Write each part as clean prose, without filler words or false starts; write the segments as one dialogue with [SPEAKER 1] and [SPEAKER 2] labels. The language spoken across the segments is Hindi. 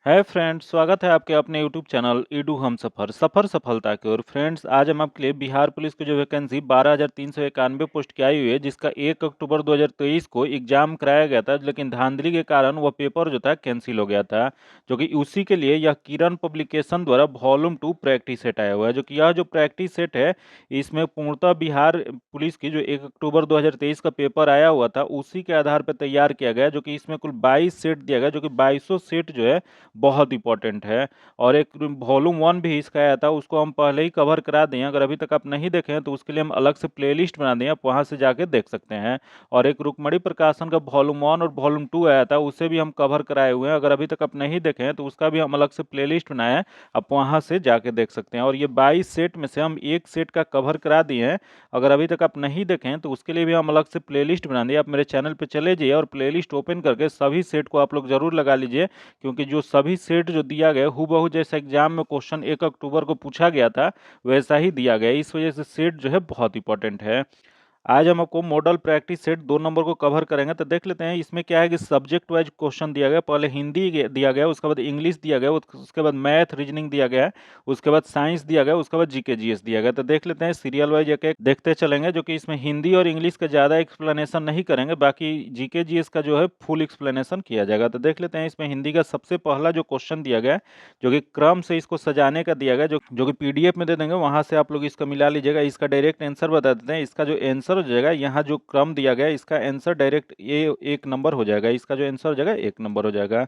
[SPEAKER 1] है फ्रेंड्स, स्वागत है आपके अपने यूट्यूब चैनल ईडू हम सफ़र सफ़र सफलता की ओर। फ्रेंड्स, आज हम आपके लिए बिहार पुलिस की जो वैकेंसी 12,391 पोस्ट की आई हुई है, जिसका 1 अक्टूबर 2023 को एग्जाम कराया गया था, लेकिन धांधली के कारण वह पेपर जो था कैंसिल हो गया था। जो कि उसी के लिए यह किरण पब्लिकेशन द्वारा वॉल्यूम 2 प्रैक्टिस सेट आया हुआ है। जो कि यह जो प्रैक्टिस सेट है, इसमें पूर्णतः बिहार पुलिस की जो 1 अक्टूबर 2023 का पेपर आया हुआ था, उसी के आधार पर तैयार किया गया। जो कि इसमें कुल 22 सेट दिया गया, जो कि 2200 सेट जो है बहुत इंपॉर्टेंट है। और एक वॉल्यूम 1 भी इसका आया था, उसको हम पहले ही कवर करा दें। अगर अभी तक आप नहीं देखे हैं तो उसके लिए हम अलग से प्लेलिस्ट बना दें, आप वहां से जाके देख सकते हैं। और एक रुक्मणी प्रकाशन का वॉल्यूम 1 और वॉल्यूम 2 आया था, उसे भी हम कवर कराए हुए हैं। अगर अभी तक आप नहीं देखे हैं तो उसका भी हम अलग से प्लेलिस्ट बनाए हैं, आप वहां से जाके देख सकते हैं। और ये 22 सेट में से हम एक सेट का कवर करा दिए हैं। अगर अभी तक आप नहीं देखे हैं तो उसके लिए भी हम अलग से प्लेलिस्ट बना दिए। आप मेरे चैनल पर चले जाइए और प्लेलिस्ट ओपन करके सभी सेट को आप लोग जरूर लगा लीजिए, क्योंकि जो सभी सेट जो दिया गया हूबहू जैसा एग्जाम में क्वेश्चन 1 अक्टूबर को पूछा गया था, वैसा ही दिया गया है। इस वजह से सेट जो है बहुत इंपॉर्टेंट है। आज हम आपको मॉडल प्रैक्टिस सेट 2 नंबर को कवर करेंगे। तो देख लेते हैं इसमें क्या है कि सब्जेक्ट वाइज क्वेश्चन दिया गया। पहले हिंदी दिया गया, उसके बाद इंग्लिश दिया गया, उसके बाद मैथ रीजनिंग दिया गया, उसके बाद साइंस दिया गया, उसके बाद जीके जीएस दिया गया। तो देख लेते हैं सीरियल वाइज एक एक देखते चलेंगे। जो कि इसमें हिंदी और इंग्लिश का ज़्यादा एक्सप्लेनेशन नहीं करेंगे, बाकी जीके जीएस का जो है फुल एक्सप्लेनेशन किया जाएगा। तो देख लेते हैं इसमें हिंदी का सबसे पहला जो क्वेश्चन दिया गया है, जो कि क्रम से इसको सजाने का दिया गया, जो कि पीडीएफ में दे देंगे, वहां से आप लोग इसका मिला लीजिएगा। इसका डायरेक्ट आंसर बता देते हैं। इसका जो आंसर हो जाएगा, यहाँ जो क्रम दिया गया है, इसका आंसर डायरेक्ट ये 1 नंबर हो जाएगा। इसका जो आंसर हो जाएगा 1 नंबर हो जाएगा।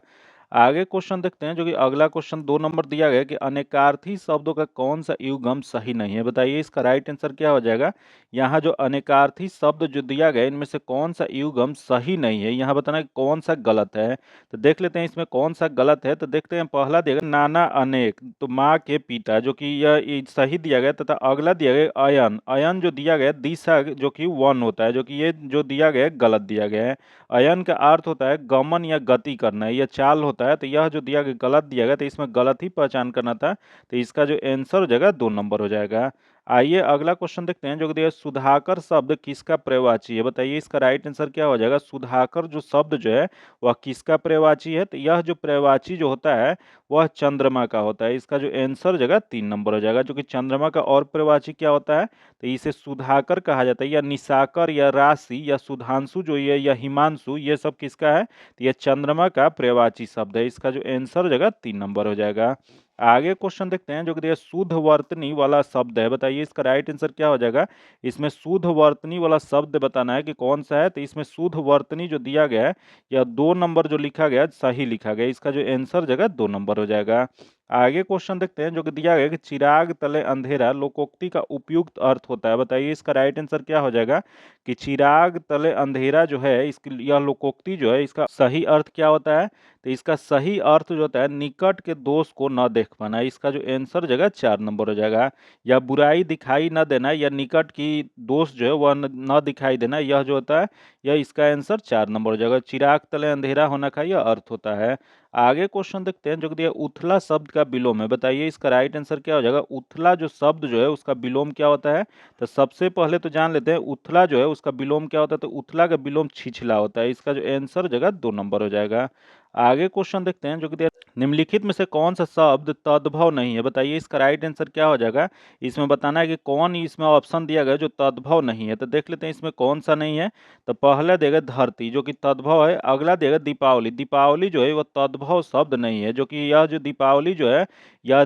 [SPEAKER 1] आगे क्वेश्चन देखते हैं, जो कि अगला क्वेश्चन 2 नंबर दिया गया है कि अनेकार्थी शब्दों का कौन सा युग्म सही नहीं है। बताइए इसका राइट आंसर क्या हो जाएगा। यहाँ जो अनेकार्थी शब्द जो दिया गया है, इनमें से कौन सा युग्म सही नहीं है, यहाँ बताना है कौन सा गलत है। तो देख लेते हैं इसमें कौन सा गलत है। तो देखते हैं पहला दिया गया नाना अनेक, तो माँ के पिता, जो कि यह सही दिया गया। तथा अगला दिया गया अयन, अयन जो दिया गया दिशा, जो कि वन होता है, जो कि ये जो दिया गया है गलत दिया गया है। अयन का अर्थ होता है गमन या गति करना, यह चाल होता है। तो यह जो दिया गया गलत दिया गया, तो इसमें गलत ही पहचान करना था। तो इसका जो आंसर हो जाएगा 2 नंबर हो जाएगा। आइए अगला क्वेश्चन देखते हैं, जो कि दिया है, सुधाकर शब्द किसका पर्यायवाची है। बताइए इसका राइट आंसर क्या हो जाएगा। सुधाकर जो शब्द जो है वह किसका पर्यायवाची है। तो यह जो पर्यायवाची जो होता है वह चंद्रमा का होता है। इसका जो आंसर हो जाएगा 3 नंबर हो जाएगा। जो कि चंद्रमा का और पर्यायवाची क्या होता है, तो इसे सुधाकर कहा जाता है, या निशाकर या राशि या सुधांशु जो ये या हिमांशु, ये सब किसका है, तो यह चंद्रमा का पर्यायवाची शब्द है। इसका जो आंसर हो जाएगा 3 नंबर हो जाएगा। आगे क्वेश्चन देखते हैं, जो कि दिया शुद्ध वर्तनी वाला शब्द है। बताइए इसका राइट आंसर क्या हो जाएगा। इसमें शुद्ध वर्तनी वाला शब्द बताना है कि कौन सा है। तो इसमें शुद्ध वर्तनी जो दिया गया है, या 2 नंबर जो लिखा गया है, सही लिखा गया। इसका जो आंसर जगह 2 नंबर हो जाएगा। आगे क्वेश्चन देखते हैं, जो कि दिया गया है कि चिराग तले अंधेरा लोकोक्ति का उपयुक्त अर्थ होता है। बताइए इसका राइट आंसर क्या हो जाएगा कि चिराग तले अंधेरा जो है, इसकी यह लोकोक्ति जो है, इसका सही अर्थ क्या होता है। तो इसका सही अर्थ जो होता है निकट के दोष को न देख पाना। इसका जो आंसर जगह 4 नंबर हो जाएगा। या बुराई दिखाई न देना, या निकट की दोष जो है वह न दिखाई देना, यह जो होता है, यह इसका आंसर 4 नंबर हो जाएगा। चिराग तले अंधेरा होना का यह अर्थ होता है। आगे क्वेश्चन देखते हैं, जो कि दिया उथला शब्द का विलोम है। बताइए इसका राइट आंसर क्या हो जाएगा। उथला जो शब्द जो है उसका विलोम क्या होता है। तो सबसे पहले तो जान लेते हैं उथला जो है उसका विलोम क्या होता है। तो उथला का विलोम छिछला होता है। इसका जो आंसर जगह 2 नंबर हो जाएगा। आगे क्वेश्चन देखते हैं, जो कि निम्नलिखित में से कौन सा शब्द तद्भव नहीं है। बताइए इसका राइट आंसर क्या हो जाएगा। इसमें बताना है कि कौन इसमें ऑप्शन दिया गया जो तद्भव नहीं है। तो देख लेते हैं इसमें कौन सा नहीं है। तो पहला देगा धरती, जो कि तद्भव है। अगला देगा दीपावली, दीपावली जो है वह तद्भव शब्द नहीं है। जो कि यह जो दीपावली जो है, यह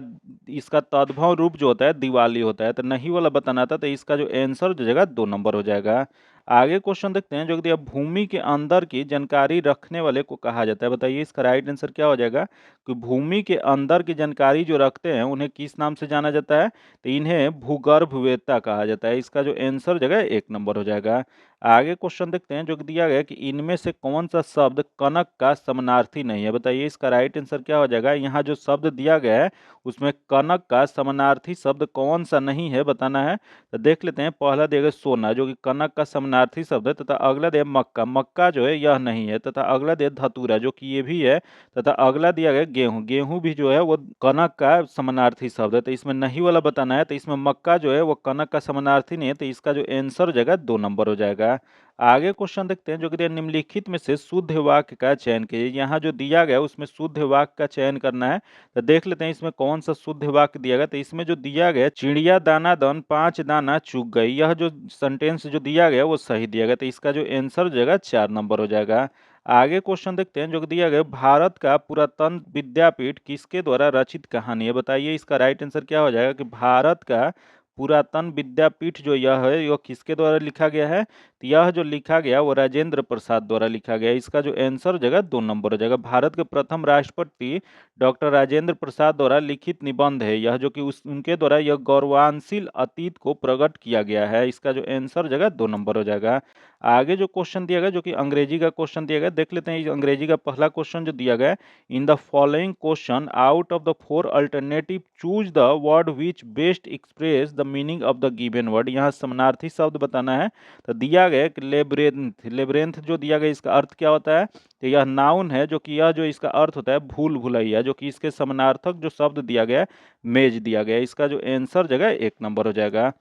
[SPEAKER 1] इसका तद्भव रूप जो होता है दिवाली होता है। तो नहीं वाला बताना था। तो इसका जो आंसर हो जाएगा 2 नंबर हो जाएगा। आगे क्वेश्चन देखते हैं, जो कि दिया भूमि के अंदर की जानकारी रखने वाले को कहा जाता है। बताइए इसका राइट आंसर क्या हो जाएगा कि भूमि के अंदर की जानकारी जो रखते हैं उन्हें किस नाम से जाना जाता है। तो इन्हें भूगर्भवेत्ता कहा जाता है। इसका जो आंसर जगह 1 नंबर हो जाएगा। आगे क्वेश्चन देखते हैं, जो कि दिया गया कि इनमें से कौन सा शब्द कनक का समानार्थी नहीं है। बताइए इसका राइट आंसर क्या हो जाएगा। यहाँ जो शब्द दिया गया है उसमें कनक का समानार्थी शब्द कौन सा नहीं है बताना है। तो देख लेते हैं, पहला दिया गया सोना, जो कि कनक का समानार्थी शब्द है। तथा अगला दिया मक्का, मक्का जो है यह नहीं है। तथा अगला दिया धतूरा, जो कि ये भी है। तथा अगला दिया गया गेहूँ। गेहूँ भी जो है वो कनक का समानार्थी शब्द है, तो इसमें नहीं वाला बताना है। तो इसमें मक्का जो है वो कनक का समानार्थी नहीं है, तो इसका जो आंसर हो जाएगा 2 नंबर हो जाएगा। आगे क्वेश्चन देखते हैं जो कि दिया निम्नलिखित में से शुद्ध वाक्य का चयन कीजिए। यहाँ जो दिया गया है उसमें शुद्ध वाक्य का चयन करना है। तो देख लेते हैं इसमें कौन सा शुद्ध वाक्य दिया गया। तो इसमें जो दिया गया चिड़िया दाना दन 5 दाना चुग गई, यह जो सेंटेंस जो दिया गया वो सही दिया गया, तो इसका जो आंसर हो जाएगा 4 नंबर हो जाएगा। आगे क्वेश्चन देखते हैं जो कि दिया गया भारत का पुरातन विद्यापीठ किसके द्वारा रचित कहानी है। बताइए इसका राइट आंसर क्या हो जाएगा कि भारत का पुरातन विद्यापीठ जो यह है यह किसके द्वारा लिखा गया है। तो यह जो लिखा गया वो राजेंद्र प्रसाद द्वारा लिखा गया। इसका जो आंसर हो जाएगा 2 नंबर हो जाएगा। भारत के प्रथम राष्ट्रपति डॉक्टर राजेंद्र प्रसाद द्वारा लिखित निबंध है यह, जो कि उनके द्वारा यह गौरवांशील अतीत को प्रकट किया गया है। इसका जो आंसर हो जाएगा 2 नंबर हो जाएगा। आगे जो क्वेश्चन दिया गया जो कि अंग्रेजी का क्वेश्चन दिया गया, देख लेते हैं इस अंग्रेजी का पहला क्वेश्चन जो दिया गया है। In the following question out of the 4 alternative choose the word which best express the meaning of the given word. यहाँ समानार्थी शब्द बताना है। तो दिया गया कि लेब्रेंथ, लेब्रेंथ जो दिया गया इसका अर्थ क्या होता है। तो यह नाउन है, जो कि यह जो इसका अर्थ होता है भूल भुलैया, जो कि इसके समानार्थक जो शब्द दिया गया है मेज दिया गया है। इसका जो आंसर जगह 1 नंबर हो जाएगा।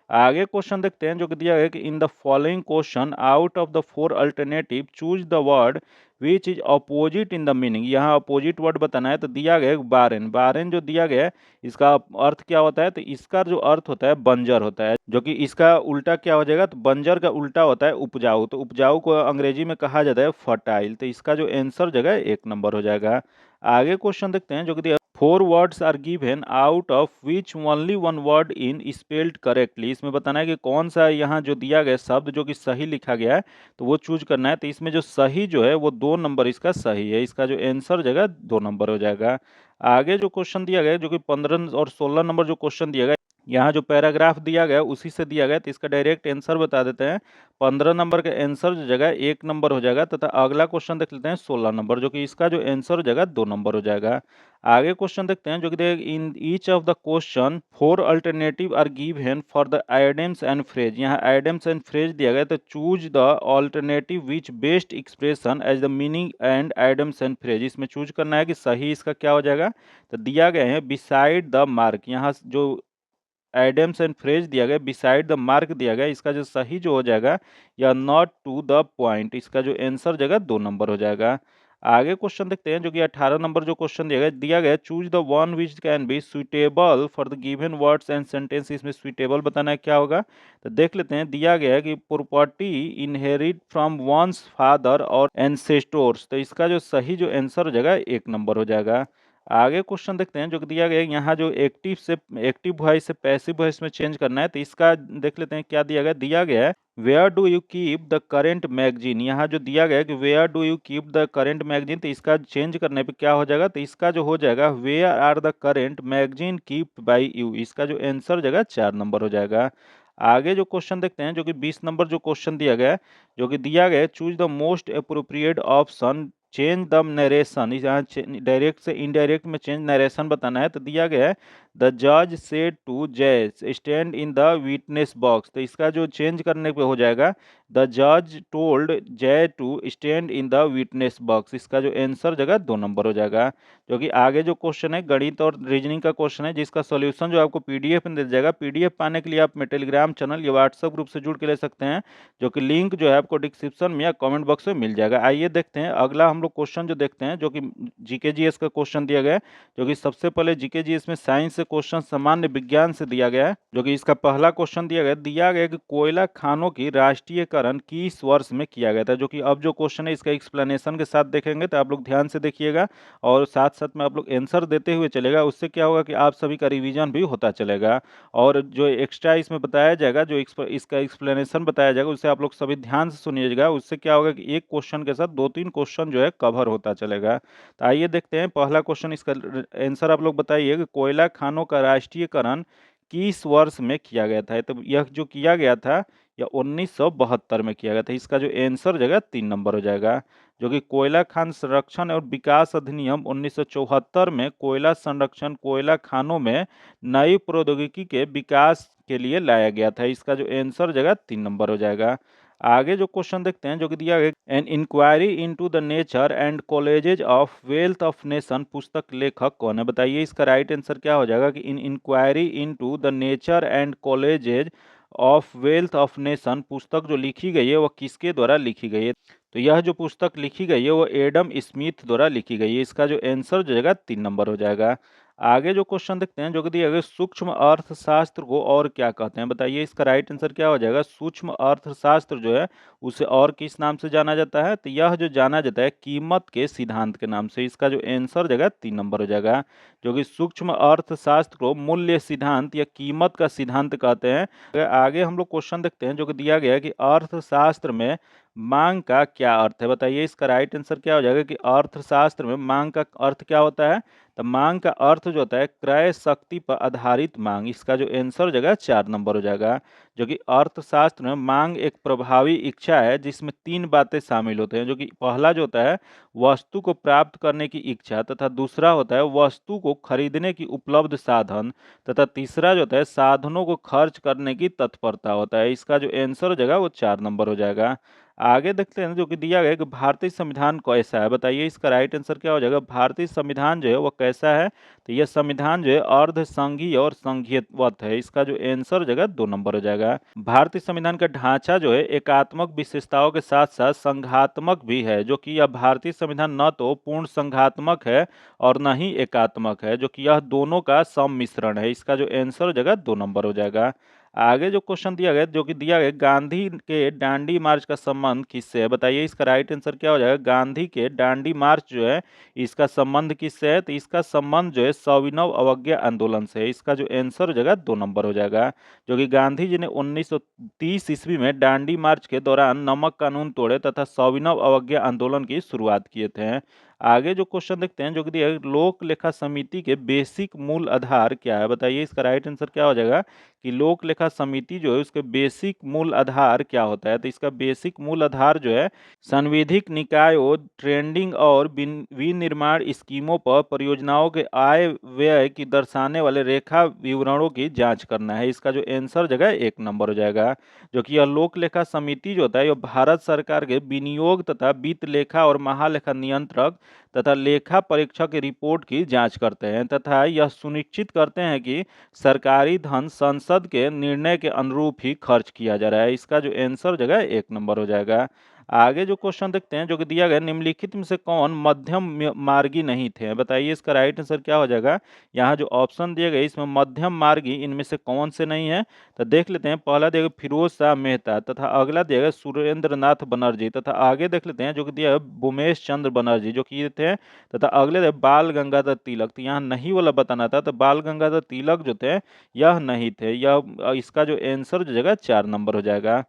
[SPEAKER 1] आगे क्वेश्चन देखते हैं जो कि दिया गया कि in the following question out of the 4 alternative choose the word which is opposite in the meaning. यहाँ अपोजिट वर्ड बताना है। तो दिया गया है बारेन, बारेन जो दिया गया है इसका अर्थ क्या होता है। तो इसका जो अर्थ होता है बंजर होता है, जो कि इसका उल्टा क्या हो जाएगा। तो बंजर का उल्टा होता है उपजाऊ, तो उपजाऊ को अंग्रेजी में कहा जाता है फर्टाइल। तो इसका जो आंसर जगह 1 नंबर हो जाएगा। आगे क्वेश्चन देखते हैं जो कि 4 words are given out of which only 1 word in spelled correctly. इसमें बताना है कि कौन सा यहाँ जो दिया गया शब्द जो कि सही लिखा गया है तो वो चूज करना है। तो इसमें जो सही जो है वो 2 नंबर इसका सही है। इसका जो आंसर जगह 2 नंबर हो जाएगा। आगे जो क्वेश्चन दिया गया है जो कि 15 और 16 नंबर जो क्वेश्चन दिया गया, यहाँ जो पैराग्राफ दिया गया उसी से दिया गया, तो इसका डायरेक्ट आंसर बता देते हैं। 15 नंबर का आंसर जो जगह 1 नंबर हो जाएगा, तथा अगला क्वेश्चन देख लेते हैं 16 नंबर, जो कि इसका जो आंसर हो जाएगा 2 नंबर हो जाएगा। आगे क्वेश्चन देखते हैं जो कि in each of the question 4 alternative are given for the idioms and phrase. यहाँ आइडम्स एंड फ्रेज दिया गया, तो choose the alternative which best expression as the meaning and idioms and phrase. इसमें चूज करना है कि सही इसका क्या हो जाएगा। तो दिया गया है बिसाइड द मार्क, यहाँ जो एडम्स एंड फ्रेज दिया गया बिसाइड द मार्क दिया गया, इसका जो सही जो हो जाएगा या नॉट टू द पॉइंट। इसका जो आंसर जगह 2 नंबर हो जाएगा। आगे क्वेश्चन देखते हैं जो कि 18 नंबर जो क्वेश्चन दिया गया choose the one which can be suitable for the given words and sentence. इसमें सुटेबल बताना है क्या होगा। तो देख लेते हैं, दिया गया है कि property inherit from once father और एंसेस्टोर्स। तो इसका जो सही जो आंसर हो जाएगा 1 नंबर हो जाएगा। आगे क्वेश्चन देखते हैं जो कि दिया गया है यहाँ जो एक्टिव वॉइस से पैसिव वॉइस में चेंज करना है। तो इसका देख लेते हैं क्या दिया गया है where do you keep the current magazine. यहाँ जो दिया गया है कि where do you keep the current magazine, तो इसका चेंज करने पे क्या हो जाएगा। तो इसका जो हो जाएगा where are the current magazine keep by you. इसका जो आंसर हो जाएगा 4 नंबर हो जाएगा। आगे जो क्वेश्चन देखते हैं जो कि 20 नंबर जो क्वेश्चन दिया गया है जो कि दिया गया है choose the most appropriate option change the narration. यहाँ डायरेक्ट से इनडायरेक्ट में चेंज नरेशन बताना है। तो दिया गया है द जज सेड टू जय stand in the witness box. तो इसका जो चेंज करने पे हो जाएगा द जज told Jai to stand in the witness box. इसका जो आंसर जगह 2 नंबर हो जाएगा। जो कि आगे जो क्वेश्चन है गणित और रीजनिंग का क्वेश्चन है, जिसका सॉल्यूशन जो आपको पीडीएफ में दे जाएगा। पीडीएफ पाने के लिए आप मेरे टेलीग्राम चैनल या व्हाट्सएप ग्रुप से जुड़ के ले सकते हैं, जो कि लिंक जो है आपको डिस्क्रिप्शन में या कमेंट बॉक्स में मिल जाएगा। आइए देखते हैं अगला हम लोग क्वेश्चन जो देखते हैं जो कि जीके जीएस का क्वेश्चन दिया गया है। जो कि सबसे पहले जीके जीएस में साइंस से क्वेश्चन सामान्य विज्ञान से दिया गया है। जो कि इसका पहला क्वेश्चन दिया गया कि कोयला खानों की राष्ट्रीयकरण किस वर्ष में किया गया था। जो कि अब जो क्वेश्चन है इसका एक्सप्लेनेशन के साथ देखेंगे, तो आप लोग ध्यान से देखिएगा और साथ साथ में आप लोग आंसर देते हुए चलेगा। उससे क्या होगा कि आप सभी का रिवीजन भी होता चलेगा और जो एक्स्ट्रा इसमें बताया जाएगा जो इसका एक्सप्लेनेशन बताया जाएगा उससे आप लोग सभी ध्यान से सुनिएगा। उससे क्या होगा कि एक क्वेश्चन के साथ 2-3 क्वेश्चन जो है कवर होता चलेगा। तो आइए देखते हैं पहला क्वेश्चन, इसका आंसर आप लोग बताइए कि कोयला खानों का राष्ट्रीयकरण किस वर्ष में किया गया था। तो यह जो किया गया था यह 1972 में किया गया था। इसका जो आंसर जगह 3 नंबर हो जाएगा। जो कि कोयला खान संरक्षण और विकास अधिनियम 1974 में कोयला संरक्षण कोयला खानों में नई प्रौद्योगिकी के विकास के लिए लाया गया था। इसका जो आंसर जगह 3 नंबर हो जाएगा। आगे जो क्वेश्चन देखते हैं जो कि दिया गया, an inquiry into the nature and colleges of wealth of nation पुस्तक लेखक कौन है? बताइए इसका राइट आंसर क्या हो जाएगा कि in inquiry into the nature and colleges of wealth of nation पुस्तक जो लिखी गई है वह किसके द्वारा लिखी गई है? तो यह जो पुस्तक लिखी गई है वो एडम स्मिथ द्वारा लिखी गई है। इसका जो आंसर हो जाएगा 3 नंबर हो जाएगा। आगे जो क्वेश्चन देखते हैं जो कि दिया गया, सूक्ष्म अर्थशास्त्र को और क्या कहते हैं? बताइए इसका राइट आंसर क्या हो जाएगा? सूक्ष्म अर्थशास्त्र जो है उसे और किस नाम से जाना जाता है? तो यह जो जाना जाता है कीमत के सिद्धांत के नाम से। इसका जो आंसर हो जाएगा 3 नंबर हो जाएगा, जो कि सूक्ष्म अर्थशास्त्र को मूल्य सिद्धांत या कीमत का सिद्धांत कहते हैं। आगे हम लोग क्वेश्चन देखते हैं जो कि दिया गया है कि अर्थशास्त्र में मांग का क्या अर्थ है? बताइए इसका राइट आंसर क्या हो जाएगा कि अर्थशास्त्र में मांग का अर्थ क्या होता है? तो मांग का अर्थ जो होता है क्रय शक्ति पर आधारित मांग। इसका जो आंसर हो जाएगा 4 नंबर हो जाएगा, जो कि अर्थशास्त्र में मांग एक प्रभावी इच्छा है जिसमें 3 बातें शामिल होते हैं, जो कि पहला जो होता है वस्तु को प्राप्त करने की इच्छा, तथा दूसरा होता है वस्तु को खरीदने की उपलब्ध साधन, तथा तीसरा जो होता है साधनों को खर्च करने की तत्परता होता है। इसका जो आंसर हो जाएगा वो 4 नंबर हो जाएगा। आगे देखते हैं जो कि दिया गया है कि भारतीय संविधान कैसा है? बताइए इसका राइट आंसर क्या हो जाएगा? भारतीय संविधान जो है वो कैसा है? तो यह संविधान जो है अर्ध संघीय और संघीयवत है। इसका जो आंसर हो जाएगा 2 नंबर हो जाएगा। भारतीय संविधान का ढांचा जो है एकात्मक विशेषताओं के साथ साथ संघात्मक भी है, जो कि यह भारतीय संविधान न तो पूर्ण संघात्मक है और न ही एकात्मक है, जो कि यह दोनों का सम्मिश्रण है। इसका जो आंसर हो जाएगा 2 नंबर हो जाएगा। आगे जो क्वेश्चन दिया गया जो कि दिया गया गांधी के दांडी मार्च का संबंध किससे है? बताइए इसका राइट आंसर क्या हो जाएगा? गांधी के दांडी मार्च जो है इसका संबंध किससे है? तो इसका संबंध जो है सविनय अवज्ञा आंदोलन से है। इसका जो आंसर हो जाएगा 2 नंबर हो जाएगा, जो कि गांधी जी ने 1930 ईस्वी में दांडी मार्च के दौरान नमक कानून तोड़े तथा सविनय अवज्ञा आंदोलन की शुरुआत किए थे। आगे जो क्वेश्चन देखते हैं जो कि दिया है, लोक लेखा समिति के बेसिक मूल आधार क्या है? बताइए इसका राइट आंसर क्या हो जाएगा कि लोक लेखा समिति जो है उसके बेसिक मूल आधार क्या होता है? तो इसका बेसिक मूल आधार जो है संवैधानिक निकायों, ट्रेंडिंग और विनिर्माण स्कीमों पर परियोजनाओं के आय व्यय की दर्शाने वाले रेखा विवरणों की जांच करना है। इसका जो आंसर जगह 1 नंबर हो जाएगा, जो कि यह लोक लेखा समिति जो होता है यह भारत सरकार के विनियोग तथा वित्त लेखा और महालेखा नियंत्रक तथा लेखा परीक्षक की रिपोर्ट की जांच करते हैं तथा यह सुनिश्चित करते हैं कि सरकारी धन संसद के निर्णय के अनुरूप ही खर्च किया जा रहा है। इसका जो आंसर जगह 1 नंबर हो जाएगा। आगे जो क्वेश्चन देखते हैं जो कि दिया गया, निम्नलिखित में से कौन मध्यम मार्गी नहीं थे? बताइए इसका राइट आंसर क्या हो जाएगा? यहाँ जो ऑप्शन दिए गए इसमें मध्यम मार्गी इनमें से कौन से नहीं है? तो देख लेते हैं। पहला दिया गया फिरोज शाह मेहता, तथा अगला दिया गया सुरेंद्र नाथ बनर्जी, तथा आगे देख लेते हैं जो कि दिया है भूमेश चंद्र बनर्जी जो कि ये थे, तथा अगले थे बाल गंगाधर तिलक। तो यहाँ नहीं वाला बताना था, तो बाल गंगाधर तिलक जो थे यह नहीं थे। यह इसका जो आंसर जो जगह 4 नंबर हो जाएगा।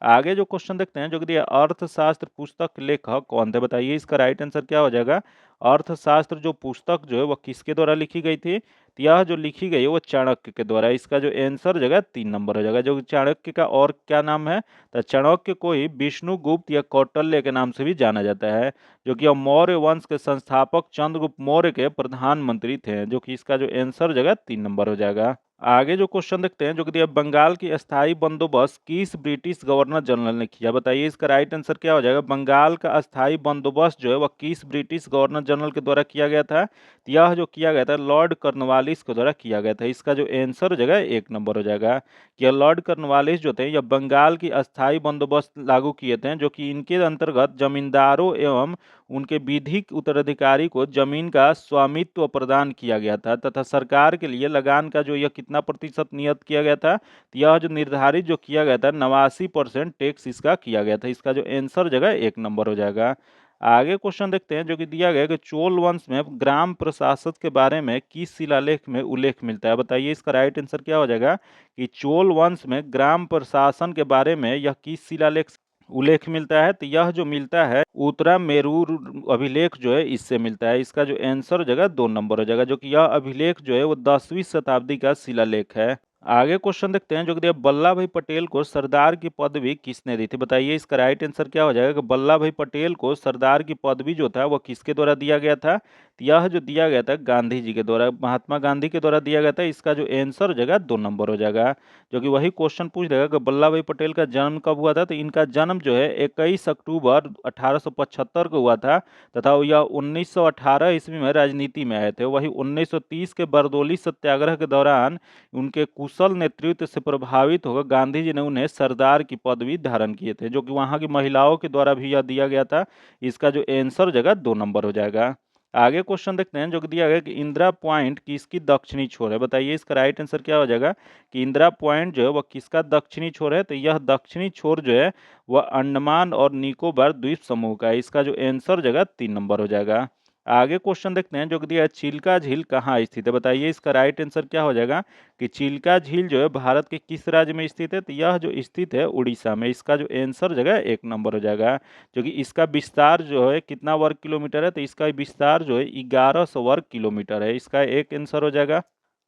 [SPEAKER 1] आगे जो क्वेश्चन देखते हैं जो कि दिया अर्थशास्त्र पुस्तक लेखक कौन थे? बताइए इसका राइट आंसर क्या हो जाएगा? अर्थशास्त्र जो पुस्तक जो है वह किसके द्वारा लिखी गई थी? तो यह जो लिखी गई है वो चाणक्य के द्वारा। इसका जो आंसर हो जाएगा 3 नंबर हो जाएगा, जो कि चाणक्य का और क्या नाम है? तो चाणक्य को ही विष्णुगुप्त या कौटिल्य के नाम से भी जाना जाता है, जो कि मौर्य वंश के संस्थापक चंद्रगुप्त मौर्य के प्रधानमंत्री थे, जो कि इसका जो आंसर हो जाएगा 3 नंबर हो जाएगा। आगे जो क्वेश्चन देखते हैं जो कि दिया बंगाल की अस्थायी बंदोबस्त किस ब्रिटिश गवर्नर जनरल ने किया? बताइए इसका राइट आंसर क्या हो जाएगा? बंगाल का अस्थायी बंदोबस्त जो है वह किस ब्रिटिश गवर्नर जनरल के द्वारा किया गया था? तो यह जो किया गया था लॉर्ड कॉर्नवालिस के द्वारा किया गया था। इसका जो आंसर हो जाएगा 1 नंबर हो जाएगा, कि यह लॉर्ड कॉर्नवालिस जो थे यह बंगाल की अस्थायी बंदोबस्त लागू किए थे, जो कि इनके अंतर्गत जमींदारों एवं उनके विधिक उत्तराधिकारी को जमीन का स्वामित्व प्रदान किया गया था, तथा सरकार के लिए लगान का जो यह कितना प्रतिशत नियत किया गया था? तो यह जो निर्धारित जो किया गया था 89% टैक्स इसका किया गया था। इसका जो आंसर जगह 1 नंबर हो जाएगा। आगे क्वेश्चन देखते हैं जो कि दिया गया कि चोल वंश में ग्राम प्रशासक के बारे में किस शिलालेख में उल्लेख मिलता है? बताइए इसका राइट आंसर क्या हो जाएगा? कि चोल वंश में ग्राम प्रशासन के बारे में यह किस शिलालेख उल्लेख मिलता है? तो यह जो मिलता है उत्तरा मेरूर अभिलेख जो है इससे मिलता है। इसका जो आंसर हो जाएगा 2 नंबर हो जाएगा, जो कि यह अभिलेख जो है वो 10वीं शताब्दी का शिलालेख है। आगे क्वेश्चन देखते हैं जो कि दिया वल्लभ भाई पटेल को सरदार की पदवी किसने दी थी। बताइए इसका राइट आंसर क्या हो जाएगा कि वल्लभ भाई पटेल को सरदार की पदवी जो था वह किसके द्वारा दिया गया था। तो यह जो दिया गया था गांधी जी के द्वारा, महात्मा गांधी के द्वारा दिया गया था। इसका जो आंसर हो जाएगा 2 नंबर हो जाएगा, जो कि वही क्वेश्चन पूछ देगा कि वल्लभ भाई पटेल का जन्म कब हुआ था। तो इनका जन्म जो है 21 अक्टूबर 1875 को हुआ था तथा यह 1918 ईस्वी में राजनीति में आए थे। वही 1930 के बरदौली सत्याग्रह के दौरान उनके कुशल नेतृत्व से प्रभावित होकर गांधी जी ने उन्हें सरदार की पदवी धारण किए थे, जो कि वहां की महिलाओं के द्वारा भी यह दिया गया था। इसका जो आंसर जगह 2 नंबर हो जाएगा। आगे क्वेश्चन देखते हैं जो कि दिया गया कि इंदिरा पॉइंट किसकी दक्षिणी छोर है। बताइए इसका राइट आंसर क्या हो जाएगा कि इंदिरा पॉइंट जो है वह किसका दक्षिणी छोर है। तो यह दक्षिणी छोर जो है वह अंडमान और निकोबार द्वीप समूह का है। इसका जो आंसर जगह 3 नंबर हो जाएगा। आगे क्वेश्चन देखते हैं जो कि दिया है चिल्का झील कहाँ स्थित है। बताइए इसका राइट आंसर क्या हो जाएगा कि चिल्का झील जो है भारत के किस राज्य में स्थित है। तो यह जो स्थित है उड़ीसा में। इसका जो आंसर जगह 1 नंबर हो जाएगा, जो कि इसका विस्तार जो है कितना वर्ग किलोमीटर है। तो इसका विस्तार जो है 1100 वर्ग किलोमीटर है। इसका एक आंसर हो जाएगा।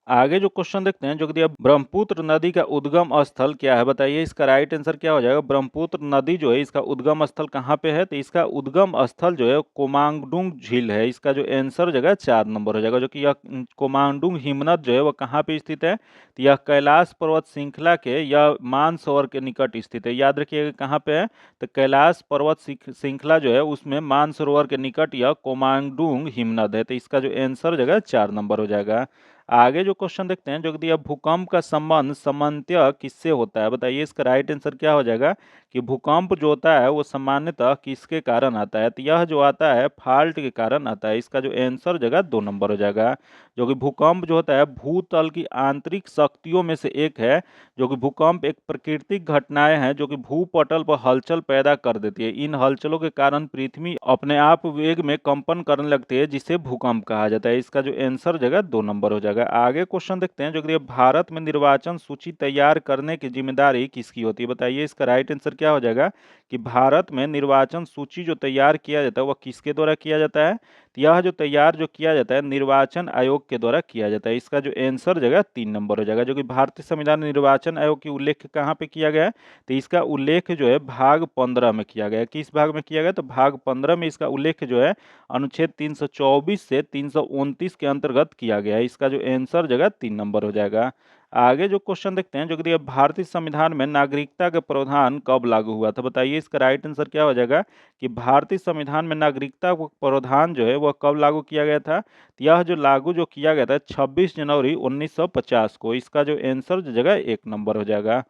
[SPEAKER 1] आगे जो क्वेश्चन देखते हैं जो कि दिया ब्रह्मपुत्र नदी का उद्गम स्थल क्या है। बताइए इसका राइट आंसर क्या हो जाएगा। ब्रह्मपुत्र नदी जो है इसका उद्गम स्थल कहाँ पे है। तो इसका उद्गम स्थल जो है कोमांगडुंग झील है। इसका जो आंसर हो जाएगा 4 नंबर हो जाएगा, जो कि यह कोमांगडुंग हिमनद जो है वह कहाँ पे स्थित है। तो यह कैलाश पर्वत श्रृंखला के यह मानसरोवर के निकट स्थित है। याद रखिएगा कहाँ पे है। तो कैलाश पर्वत श्रृंखला जो है उसमें मानसरोवर के निकट यह कोमांगडुंग हिमनद है। तो इसका जो आंसर हो जाएगा 4 नंबर हो जाएगा। आगे जो क्वेश्चन देखते हैं जो कि दिया भूकंप का संबंध सामान्यतः किससे होता है। बताइए इसका राइट आंसर क्या हो जाएगा कि भूकंप जो होता है वो सामान्यतः किसके कारण आता है। तो यह जो आता है फाल्ट के कारण आता है। इसका जो आंसर जगह 2 नंबर हो जाएगा, जो कि भूकंप जो होता है भूतल की आंतरिक शक्तियों में से एक है। जो कि भूकंप एक प्राकृतिक घटनाएं हैं जो कि भूपटल पर हलचल पैदा कर देती है। इन हलचलों के कारण पृथ्वी अपने आप वेग में कंपन करने लगती है, जिसे भूकंप कहा जाता है। इसका जो आंसर जगह 2 नंबर हो जाएगा। आगे क्वेश्चन देखते हैं जो कि भारत में निर्वाचन सूची तैयार करने की जिम्मेदारी किसकी होती है। बताइए इसका राइट आंसर क्या हो जाएगा कि भारत में निर्वाचन सूची जो तैयार किया जाता है वह किसके द्वारा किया जाता है। तो यह जो तैयार जो किया जाता है निर्वाचन आयोग के द्वारा किया जाता है। इसका जो आंसर जगह 3 नंबर हो जाएगा, जो कि भारतीय संविधान में निर्वाचन आयोग की उल्लेख कहाँ पे किया गया है। तो इसका उल्लेख जो है भाग 15 में किया गया है। किस भाग में किया गया। तो भाग 15 में इसका उल्लेख जो है अनुच्छेद 324 से 329 के अंतर्गत किया गया है। इसका जो आंसर जगह 3 नंबर हो जाएगा। आगे जो क्वेश्चन देखते हैं जो कि भारतीय संविधान में नागरिकता का प्रावधान कब लागू हुआ था। बताइए इसका राइट आंसर क्या हो जाएगा कि भारतीय संविधान में नागरिकता का प्रावधान जो है वह कब लागू किया गया था। तो यह जो लागू जो किया गया था 26 जनवरी 1950 को। इसका जो आंसर जगह 1 नंबर हो जाएगा।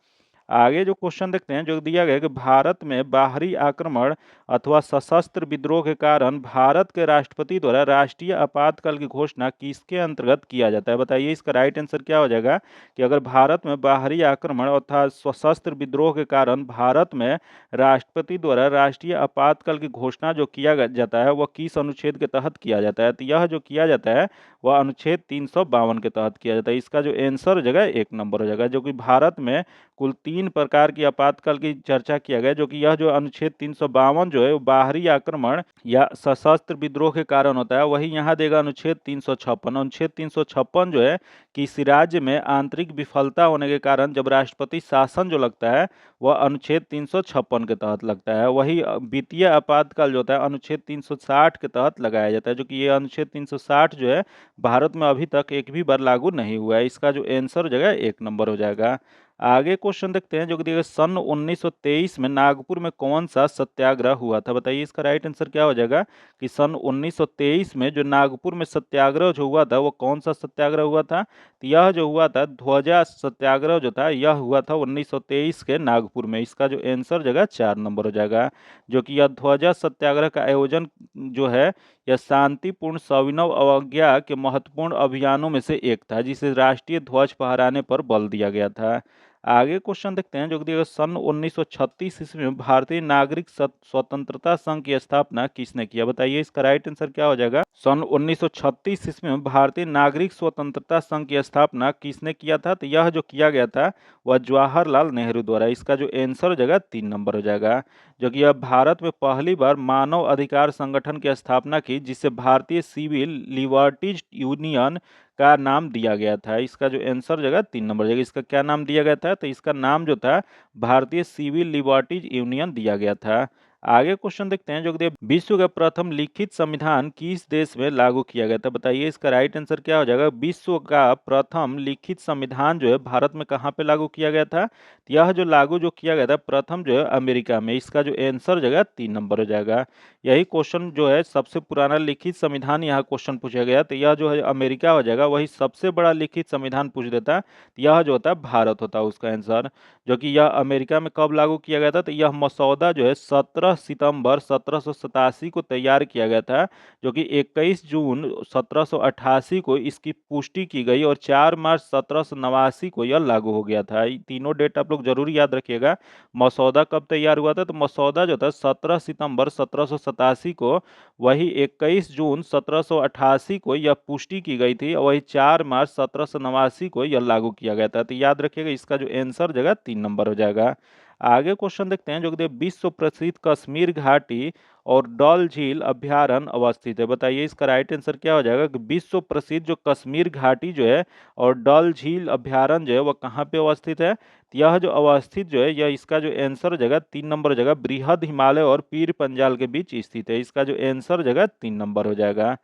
[SPEAKER 1] आगे जो क्वेश्चन देखते हैं जो दिया गया है कि भारत में बाहरी आक्रमण अथवा सशस्त्र विद्रोह के कारण भारत के राष्ट्रपति द्वारा राष्ट्रीय आपातकाल की घोषणा किसके अंतर्गत किया जाता है। बताइए इसका राइट आंसर क्या हो जाएगा कि अगर भारत में बाहरी आक्रमण अर्थात सशस्त्र विद्रोह के कारण भारत में राष्ट्रपति द्वारा राष्ट्रीय आपातकाल की घोषणा जो किया जाता है वह किस अनुच्छेद के तहत किया जाता है। तो यह जो किया जाता है वह अनुच्छेद 352 के तहत किया जाता है। इसका जो आंसर जगह 1 नंबर हो जाएगा, जो कि भारत में कुल 3 प्रकार की आपातकाल की चर्चा किया गया, जो कि यह जो अनुच्छेद 352 जो है वो बाहरी आक्रमण या सशस्त्र विद्रोह के कारण होता है। वही यहाँ देगा अनुच्छेद 356। अनुच्छेद 356 जो है किसी राज्य में आंतरिक विफलता होने के कारण जब राष्ट्रपति शासन जो लगता है वह अनुच्छेद 356 के तहत लगता है। वही वित्तीय आपातकाल जो होता है अनुच्छेद 360 के तहत लगाया जाता है, जो कि ये अनुच्छेद 360 जो है भारत में अभी तक एक भी बार लागू नहीं हुआ है। इसका जो आंसर जगह 1 नंबर हो जाएगा। आगे क्वेश्चन देखते हैं जो कि दिया सन 1923 में नागपुर में कौन सा सत्याग्रह हुआ था। बताइए इसका राइट आंसर क्या हो जाएगा कि सन 1923 में जो नागपुर में सत्याग्रह जो हुआ था वो कौन सा सत्याग्रह हुआ था। तो यह जो हुआ था ध्वजा सत्याग्रह जो था यह हुआ था 1923 के नागपुर में। इसका जो आंसर जगह 4 नंबर हो जाएगा, जो कि यह ध्वजा सत्याग्रह का आयोजन जो है यह शांतिपूर्ण सविनय अवज्ञा के महत्वपूर्ण अभियानों में से एक था, जिसे राष्ट्रीय ध्वज फहराने पर बल दिया गया था। आगे क्वेश्चन देखते हैं जो कि दिया सन 1936 ईस्वी में भारतीय नागरिक स्वतंत्रता संघ की स्थापना किसने किया। बताइए इसका राइट आंसर क्या हो जाएगा। सन 1936 ईस्वी में भारतीय नागरिक स्वतंत्रता संघ की स्थापना किसने किया था। तो यह जो किया गया था वह जवाहरलाल नेहरू द्वारा। इसका जो आंसर हो जाएगा 3 नंबर हो जाएगा, जो कि यह भारत में पहली बार मानव अधिकार संगठन की स्थापना की, जिसे भारतीय सिविल लिबर्टीज यूनियन का नाम दिया गया था। इसका जो आंसर जगह 3 नंबर जगह, इसका क्या नाम दिया गया था, तो इसका नाम जो था भारतीय सिविल लिबर्टीज यूनियन दिया गया था। आगे क्वेश्चन देखते हैं जो कि विश्व का प्रथम लिखित संविधान किस देश में लागू किया गया था। बताइए इसका राइट आंसर क्या हो जाएगा। विश्व का प्रथम लिखित संविधान जो है भारत में कहाँ पे लागू किया गया था। यह जो लागू जो किया गया था प्रथम जो है अमेरिका में। इसका जो आंसर जगह 3 नंबर हो जाएगा। यही क्वेश्चन जो है सबसे पुराना लिखित संविधान यहाँ क्वेश्चन पूछा गया, तो यह जो है अमेरिका हो जाएगा। वही सबसे बड़ा लिखित संविधान पूछ देता, तो यह जो होता है भारत होता है उसका आंसर। जो कि यह अमेरिका में कब लागू किया गया था, तो यह मसौदा जो है 17 सितंबर 1787 को तैयार किया गया था। जो कि 21 जून 1788 को इसकी पुष्टि की गई और 4 मार्च 1789 को यह लागू हो गया था। ये तीनों डेट आप लोग जरूर याद रखिएगा। मसौदा कब तैयार हुआ था, तो मसौदा जो था 17 सितंबर 1787 को, वही 21 जून 1788 को यह पुष्टि की गई थी और वही 4 मार्च 1789 को यह लागू किया गया था। तो याद रखिएगा इसका जो आंसर जगह 3 नंबर हो जाएगा। आगे क्वेश्चन देखते हैं जो कि विश्व प्रसिद्ध कश्मीर घाटी और डल झील अभ्यारण्य अवस्थित है। बताइए इसका राइट आंसर क्या हो जाएगा कि विश्व प्रसिद्ध जो कश्मीर घाटी जो है और डल झील अभ्यारण्य जो है वह कहाँ पे अवस्थित है। तो यह जो अवस्थित जो है यह इसका जो आंसर जगह 3 नंबर जगह बृहद हिमालय और पीर पंजाल के बीच स्थित है। इसका जो आंसर जगह 3 नंबर हो जाएगा।